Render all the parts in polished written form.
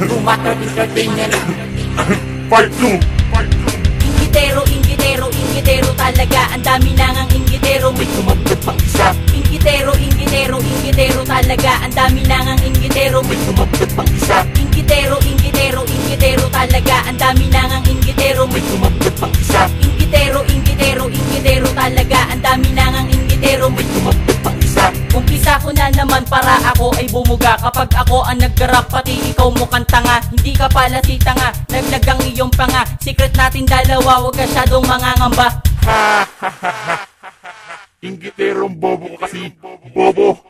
Rumatter Entertainment Part 2. Inggitero, inggitero, inggitero talaga. Ang dami na ngang inggitero, may Tumagdag pang isa. inggitero, inggitero, inggitero talaga. Ang dami na ngang inggitero, may Tumagdag pang isa. inggitero, inggitero, inggitero talaga. Ang dami na ngang inggitero, may Tumagdag pang isa. inggitero, inggitero, inggitero talaga. Ang dami na ngang inggitero, may Tumagdag pang isa. umpisa ko na naman para ako ay bumuga. Kapag ako ang naggarap, pati ikaw mukhang tanga. Hindi ka pala si tanga, naglag ang iyong panga. Secret natin dalawa, huwag ka syadong mangangamba. Inggiterong bobo ka kasi. Bobo.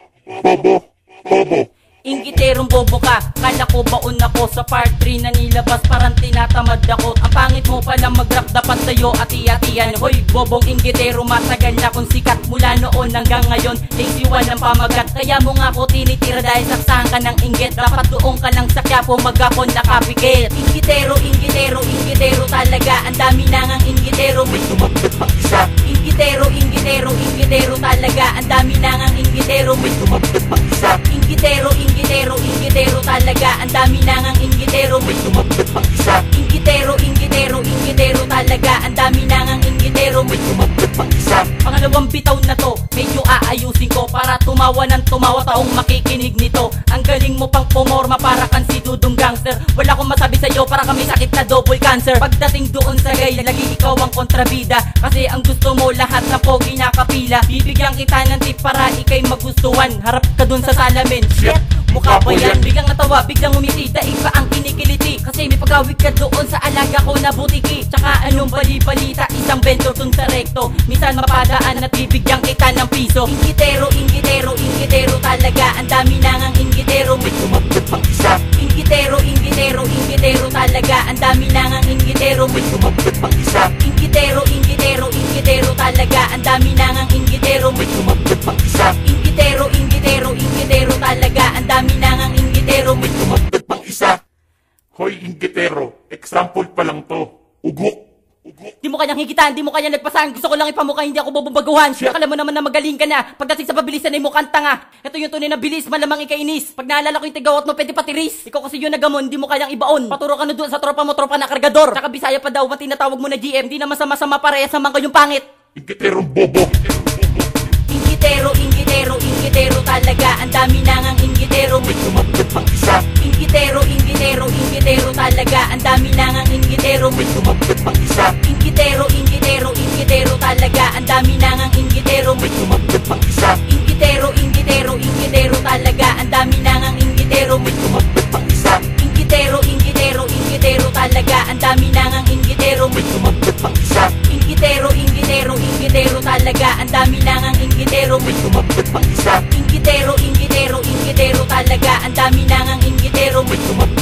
Bobo. Bobo. Inggiterong bobo ka, kala ko baon ako sa part 3 na nilabas, parang tinatamad ako. Ang pangit mo pala mag-rap, dapat sa'yo ati-atian. Hoy, bobong inggitero, matagal na kong sikat. Mula noon hanggang ngayon, lazy one ang pamagat. Kaya mo nga ako tinitira dahil saksahan ka ng inggit. Dapat doon ka lang sa Quiapo, mag-apon nakapikit. Inggitero, inggitero, inggitero talaga. Ang dami na ngang inggitero, may Tumagdag pang isa. inggitero, inggitero, inggitero talaga. Ang dami na ngang inggitero, may Tumagdag pang isa. inggitero, inggitero, inggitero talaga. Ang dami na ngang inggitero, may Tumagdag pang isa. inggitero, inggitero, inggitero talaga. Ang dami na ngang inggitero, may Tumagdag pang isa. pangalawang bitaw na to, medyo aayusin ko para tumawa ng tumawa taong makikinig nito. Ang galing mo pang pumorma para kang si Dudong Gangster. Wala akong masabi sa'yo para kami sakit na double cancer. Pagdating doon sa gay, lagi ikaw ang kontrabida. Kasi ang gusto mo lahat na pogi nakapila. Bibigyan kita ng tip para ikay magustuhan. Harap ka dun sa salamin, shit, mukha ba yan? Biglang natawa, biglang umiti, daig pa ang kinikiliti. Kasi may pagawid ka doon sa alaga ko na butiki. Tsaka anong bali-balita, isang bento dun sa rekto. Minsan mapadaan at bibigyan kita ng piso. Inggitero, inggitero, inggitero talaga. Ang dami na ngang inggitero, may Tumagdag pang isa. inggitero, inggitero, inggitero talaga. Ang dami na ngang inggitero, may Tumagdag pang isa. inggitero, inggitero, inggitero talaga. Ang dami na ngang inggitero, may Tumagdag pang isa. inggitero, inggitero, inggitero talaga. Ang dami na ngang inggitero, may Tumagdag pang isa. Hoy, inggitero. Example pa lang to. Ugok. di mo kanyang higitan, di mo kanyang nagpasahan. Gusto ko lang ipamukha, hindi ako bububaguhan. Akala mo naman na magaling ka na. Pagdating sa pabilisan ay mukhang tanga. Ito yung tunay na bilis, malamang ikainis. Pag naalala ko yung tigawat mo, pwede patiris. Ikaw kasi yung nagamon, di mo kayang ibaon. Paturo ka na doon sa tropa mo, tropa na kargador. Tsaka Bisaya pa daw, ang tinatawag mo na GM. Di naman sama-sama parehas naman kayong pangit. Inggiterong bobo. Inggitero, inggitero, inggitero talaga. Ang dami na ngang inggitero, may Tumagdag pang isa. inggitero, inggitero, inggitero talaga. Ang dami na ngang inggitero, may Tumagdag pang isa. inggitero, inggitero, inggitero talaga. Ang dami na ngang inggitero, may Tumagdag pang isa. inggitero, inggitero, inggitero talaga. Ang dami na ngang inggitero, may Tumagdag pang isa. inggitero, inggitero, inggitero talaga. Ang dami na ngang inggitero, may Tumagdag pang isa. inggitero, inggitero, inggitero talaga. Ang dami na ngang inggitero, may Tumagdag pang isa. inggitero, inggitero, inggitero talaga. Ang dami na ngang inggitero, may Tumagdag